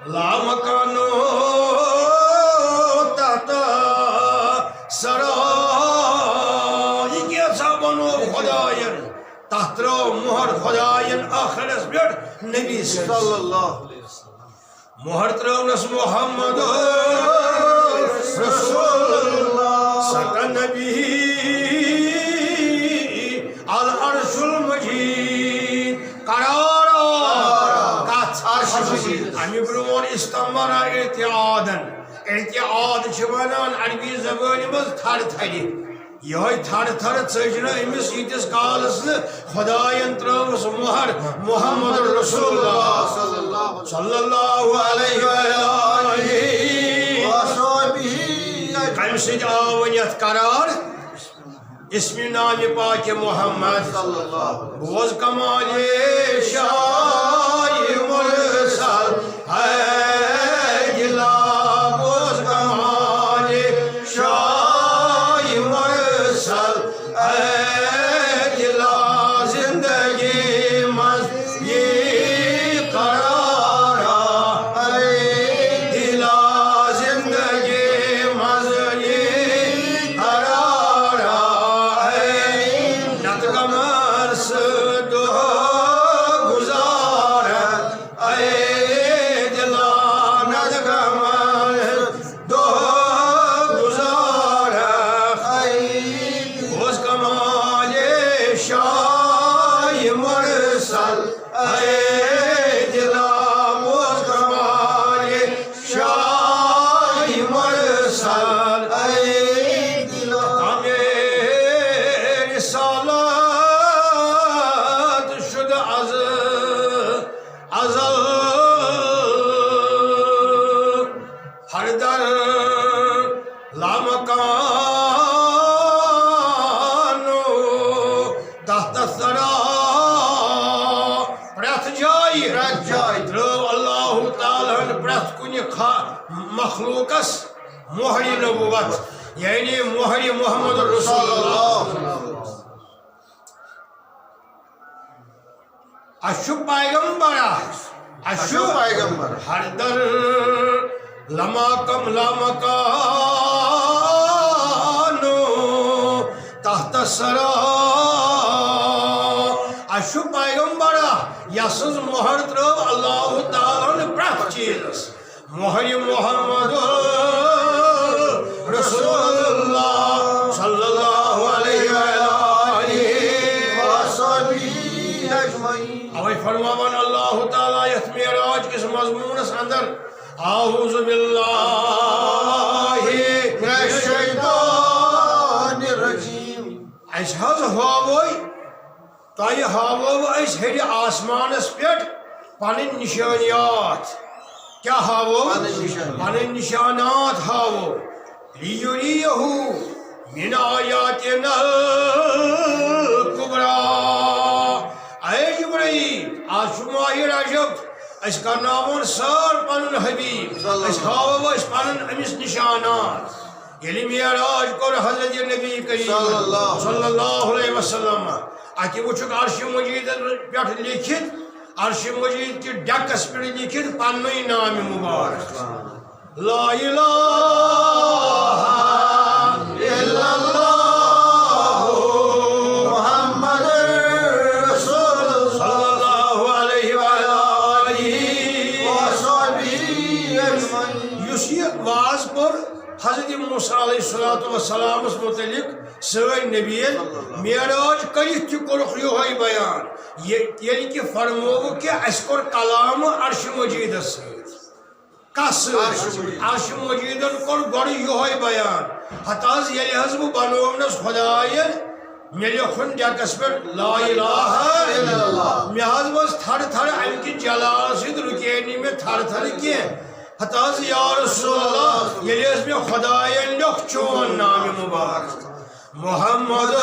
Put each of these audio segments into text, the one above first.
لا مکانو تحت سرا یہ کیسا بنو خدایان تحت رو مہر خدایان آخرس بیٹ نبی صلی اللہ علیہ وسلم مہر ترونس محمد رسول اللہ سکا نبی العرش المجید قرارا کات عرش مجید امی برون استمرا ارتعاد چوانان عربی زبانی مز تھر تھری یہ تھر تھر ژجنا امس یتس کالس خدایان تروس مہر محمد رسول اللہ صلی اللہ علیہ وآلہ کم سید آون یت قرار اسم نام پاک محمد بوز کمال شاہ مرسل ہے دلا بوز کمال شاہ مرسل ہے دلا زندگی مز یہ قرارا ہے دلا زندگی مز یہ قرارا نت کمر سدو گزار اے دلا نت کمر دو گزار اس کمال شاہ مرسل اے دلا اس کمال شاہ مرسل اے دلا میری سالات شد ازل ہر در لامکانو تحت سرا پرت جائی ترو اللہ تعالی پرت کن مخلوقس مہر نبوت یعنی مہر محمد رسول اللہ اشو پیغمبر اشو پیغمبر ہر در لماکم لامکانو تحت سرا اشو پیغمبر یسز مہر ترو اللہ تعالی پرت چیز مہر محمد رسول اللہ صلی اللہ علیہ وآلہ اوی فرماون اللہ تعالی یت معراج کس مضمونس اندر اعوذ باللہ من الشیطان الرجیم اس حض ہاوئی تائی ہاوو اس ہیڈی آسمانس پیٹ پانن نشانیات کیا ہاوو پانن نشانات ہاوو لیوریہو من آیاتنا الکبرى اے جبرائیل آج شماہ رجب اس کا نامون سار پانن حبیب اس ہاوو اس پانن امس نشانات یلی معراج کور حضرت نبی کریم صلی اللہ علیہ وسلم اتی وچھک عرش مجید پیٹھ لکھت عرش مجید کی ڈکس پر لکھت پنوی نام مبارک لا الہ الا اللہ محمد رسول صلی اللہ علیہ وآلہ یس یہ واز پر حضرت موسیٰ علیہ السلام متعلق سوئی نبی معراج کرت کورخ یہ بیان یعنی کہ فرمو کہ اس کور کلام عرش مجید کس عرش مجید کور گوڑ یہ بیان حتاز یلی حضب بنومنس خدایت مے لیکھن ڈیکس پر لا الہ الا اللہ مے حض بس تھر تھر ام کی جلال سید رکینی میں تھر تھر کی حتاز یا رسول اللہ یلی اس میں خدایت لکھ چون نام مبارک محمد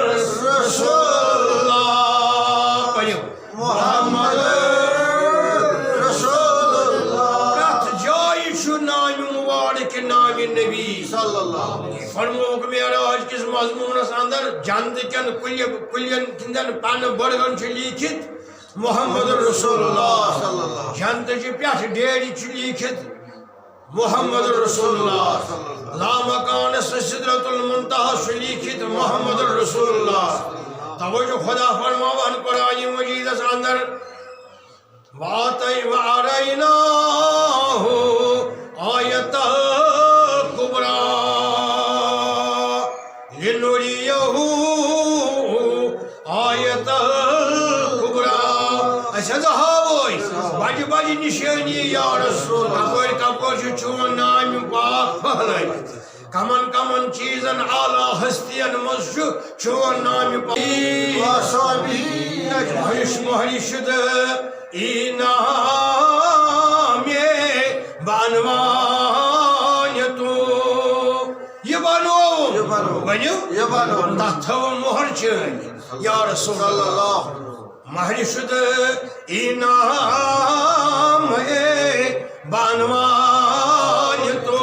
رسول اللہ پڑھو محمد رسول اللہ پرت جائی شو نام مبارک نام نبی صلی اللہ علیہ وسلم فرموک معراج کس مضمونس اندر جند کن کلین کندن پن بڑگن چھ لیکھت محمد رسول اللہ جنتچہِ پٮ۪ٹھ ڈیری چھُ لیٖکھِتھ محمد رسول اللہ لامکانس سدرۃ المنتہا چھُ لیٖکھِتھ محمد رسول اللہ توجہ خدا فرماوان قرآن مجیدس اندر وَأَرَيْنَاهُ آیَةَ الْکُبْرَى لِنُرِيَهُ آیَةَ الْکُبْرَى أسۍ حظ ہاوے بجہِ بجہِ نِشٲنی یا رسول کپٲرۍ کپٲرۍ چھُ چون نام پاک پھہلٲوِتھ کمن کمن چیزن اعلیٰ ہستین مز چھُ چون نام پاک مہرش مہرشد اینام بنوان تو یہ بنو ونیو تتھ تھو مہر چٲنۍ یا رسول اللہ مہرشد اینام بنوان تو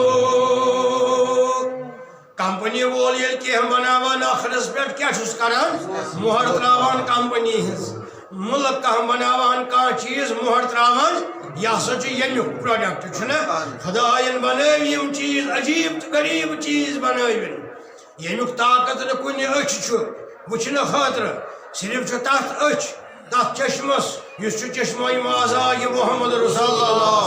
کمپنی وول ییٚلہِ کینٛہہ بناوان ٲخرس پٮ۪ٹھ کیٛاہ چھُس کران مۄہر تراوان کمپنی ہٕنٛز ملک کانٛہہ بناوان کانٛہہ چیٖز مۄہر تراوان یہِ ہسا چھُ ییٚمیُک پروڈکٹ چھُنہ خداین بنٲوۍ یِم چیٖز عجیٖب تہٕ غریٖب چیٖز بنٲوِن ییٚمیُک طاقت نہٕ کُنہِ أچھ چھُ وٕچھنہٕ خٲطرٕ صرف چھُ تتھ أچھ تتھ چشمس یُس چھُ چشمہ معظا یہِ محمد رسول اللہ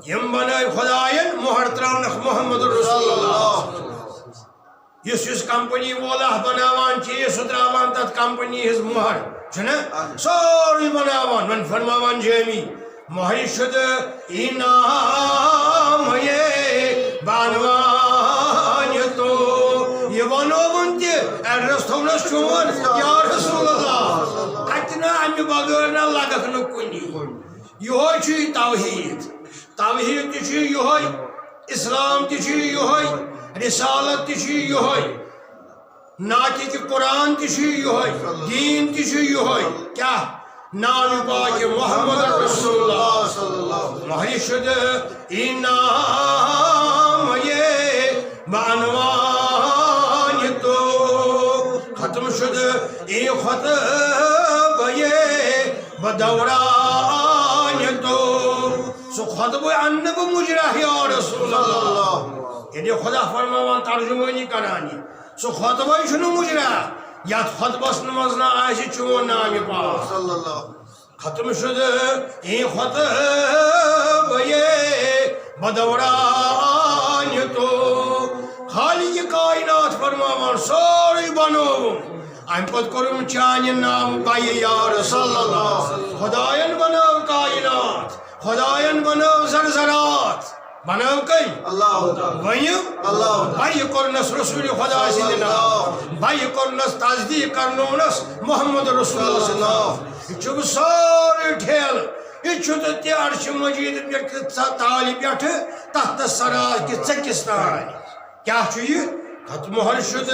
یِم بنٲوۍ خداین مۄہر تراونکھ محمد رسول اللہ یُس یُس کمپنی وول بناوان چیٖز سُہ تراوان تتھ کمپنی ہٕنٛز مۄہر چھُنہ سورُے بناوان وۄنۍ فرماوان جٲمی مہر شد اینام بنوان تو یہ ونوُن تہِ ایڈرس تھونس چون یا رسول اللہ اتہِ نہٕ امہِ بغٲر نہ لگکھ نہٕ کُنی یہوے چھُ توحیٖد توحیٖد تہِ چھُ یہوے اسلام تہِ چھُ یہوے رسالت تہِ چھُ یہوے ناطق قرآن تہِ چھُ یہوے دین تہِ چھُ یہوے کیٛاہ نام پاک محمد رسول اللہ مہر شد اینام بنوان تو ختم شد ای خطب بدوران تو سو خطب انب مجرح یا رسول اللہ یعنی خدا فرماوان ترجمانی کرانی سو خطبہ چھُنہٕ مجرح یتھ خطبس منٛز نہ آسہِ چون نام پاک ختم شد ای خطب بدوران تو خالق کائنات فرماوان سورُے بنووُم امہِ پتہٕ کوٚرُم چانہِ نام بیہِ یا رسول اللہ خداین بنٲو کائنات خداین بنٲو زرزرات بنٲو کٔمۍ ؤنِو بیہِ کوٚرنس رسول خدا سٕنٛدِ نام بیہِ کوٚرنس تصدیٖق کرنونس محمد رسول اللہ سٕنٛدِ نام یہِ چھُ سورُے ٹھیلہٕ یہِ چھُ تہٕ تہِ عرشِ مجیٖد پٮ۪ٹھ تالہِ پٮ۪ٹھٕ تتھ سراے کہِ ژٔکِس تانۍ کیٛاہ چھُ یہِ مہر شد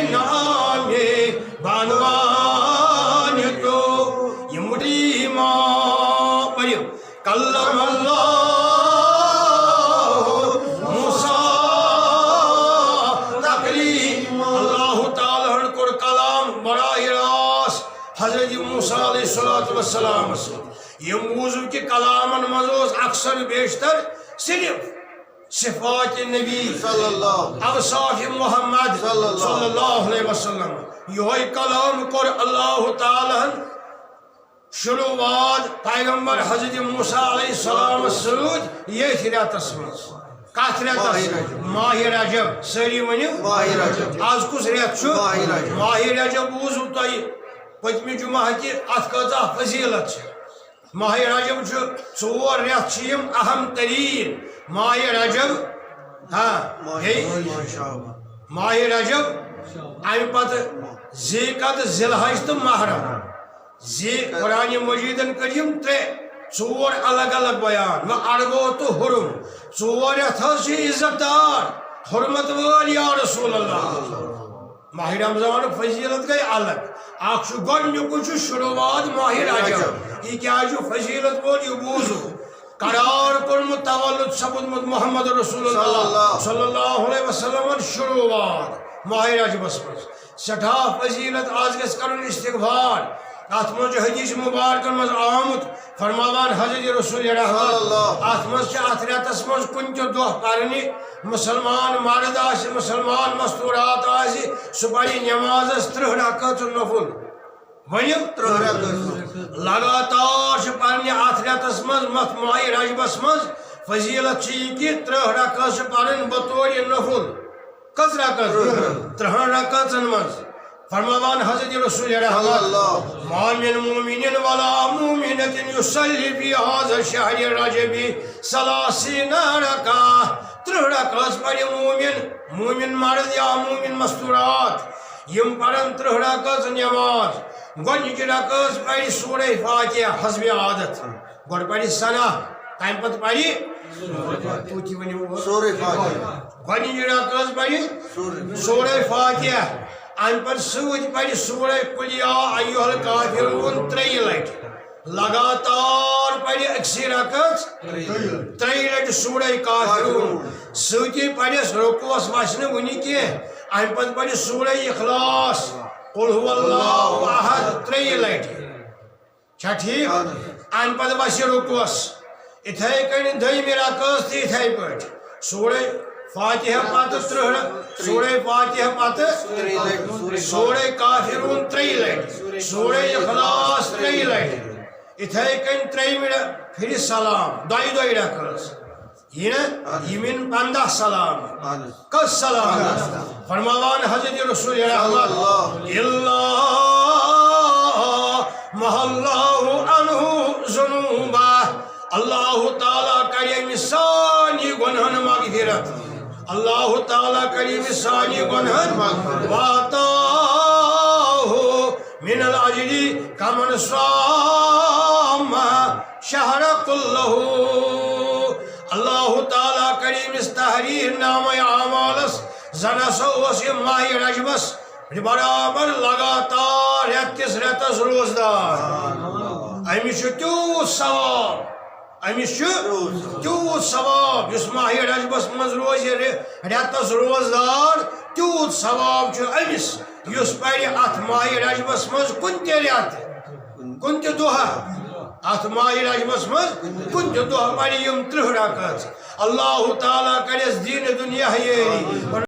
اینام بنوان تو یہِ مُٹھی ما پٔرِو کلم اللہ موسیٰ تکلیم اللہ تعالیٰ ہن کوٚر کلام براہ راست حضرت موسیٰ علیہ السلام یِم موضوع کہ کلامن منٛز اوس اکثر بیشتر صرف صفات نبی اوصاف محمد صلی اللہ علیہ وسلم یہوے کلام کوٚر اللہ تعالیٰ ہن شروعات پیغمبر حضرت موسیٰ علیہ السلام سۭتۍ ییٚتھۍ رٮ۪تس منٛز کتھ رٮ۪تس ماہ رجب سٲری ؤنِو آز کُس رٮ۪تھ چھُ ماہ رجب بوٗزوٕ تۄہہِ پٔتمہِ جمعہ کہِ اتھ کۭژاہ فضیلت چھِ ماہ رجب چھُ 4 رٮ۪تھ چھِ یِم اہم تریٖن ماہ رجب ماہ رجب امہِ پتہٕ ذی قعدٕ ذی الحج تہٕ محرم قرآن مجیدن کٔرِم 4 الگ الگ بیان وۄنۍ اڑگو تہٕ حرم 4 رٮ۪تھ حظ چھِ عزت دار حرمت وٲلۍ یا رسول اللہ ماہ رمضانُک فضیلت گٔے الگ اکھ چھُ گۄڈنیُکُے چھُ شروعات ماہ رجب یہِ کیٛازِ چھُ فضیلت وول یہِ بوٗزو قرار کوٚرمُت تولُد سپُدمُت محمد رسول اللہ صلی اللہ علیہ وسلم شروعات ماہ رجبس منٛز سٮ۪ٹھاہ فضیلت آز گژھِ کرُن استغفار ات مز حدیث مبارکن مز آمت فرماوان حضرت رسول رحمت ات مز ات ریتس مز کن تہ دہ پرنی مسلمان مرد آسہ مسلمان مستورات آسہ سہ پرِ نمازس 30 رکعت نفل ونیو 30 رکعت لگاتار پرنہ ات ریتس مز مت ماہ رجبس مز فضیلت یہ کہ 30 رکعت پرن بطور نفل کس رکعت 30 رکعتن مز فرماوان حضرت رسول رحمت ما من مومن ولا مومنة يصلي في هذا الشهر الرجب 30 ركعة 30 رکعت پڑھ مومن مرد یا مومن مستورات یم پڑھن 30 رکعت نماز گۄڈنِچ رکعت پڑھ سورہ فاتحہ حسب عادت گۄڈٕ پڑھ ثنا تمہِ پتہٕ پڑھ توتہِ ؤنِو سورہ فاتحہ گۄڈنِچ رکعت پڑھ سورہ فاتحہ ام پر سۭتۍ پڑھ سورہ قل یا ایھا الکافرون 3 لٹہِ لگاتار پڑھ أکسٕے رکعت 3 لٹہِ سورہ کافرون سۭتی پڑھس رکوعس وسہِ نہٕ وُنہِ کینٛہہ ام پتہٕ پڑھ سورہ اخلاص قل هو اللہ احد 3 لٹہِ چھا ٹھیک ام پتہٕ وسہِ رکوعس اتھے کٔنۍ دٔیمہِ رکعت تہِ اتھے پٲٹھۍ سورہ فاتحہ پتہٕ 30 سورہ فاتحہ پتہٕ سورہ کافرون 3 لٹہِ سورہ اخلاص 3 لٹہِ اتھے کٔنۍ ترٛیٚیمہِ پھِرِ سلام دۄیہِ رکعت یہ نا یمن 15 سلام کس سلام فرماوان حضرت رسول رحمت اللہ محلہ عنہ ذنوبہ اللہ تعالیٰ کرے سانی گنہن مغفرت اللہ تعالیٰ کرے سانی گنہن واتاہ من الاجر کمن صام شہر کلہ اللہ تعالیٰ کریم تحریر نام اعمالس زن سوس ماہ رجبس برابر لگاتار ریتس ریتس روزدار امس تیوت ثواب امس تیوت ثواب اس ماہ رجبس مز روز ریتس روزدار تیوت ثواب امس اس پڑھ ات ماہ رجبس مز کن تہ ریت کن تہ دۄہ ات ماہ رجبس مز کن تہ دۄہ پڑھ یم 30 رکعت اللہ تعالیٰ کرس دین دنیا یاری